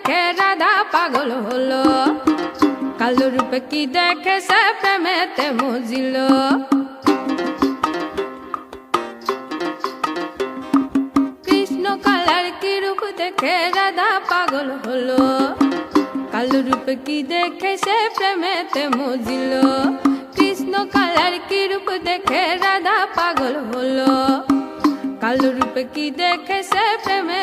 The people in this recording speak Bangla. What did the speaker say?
দেখে রাধা পাগল হলো, কালো রূপে কি দেখে সে প্রেমেতে মজিল। কৃষ্ণ কালার কি রূপ দেখে রাধা পাগল হলো, কালো রূপে কি দেখে সে প্রেমেতে মজিল। কৃষ্ণ কালার কি রূপ দেখে রাধা পাগল হলো, কালো রূপে কি দেখে সে প্রেমে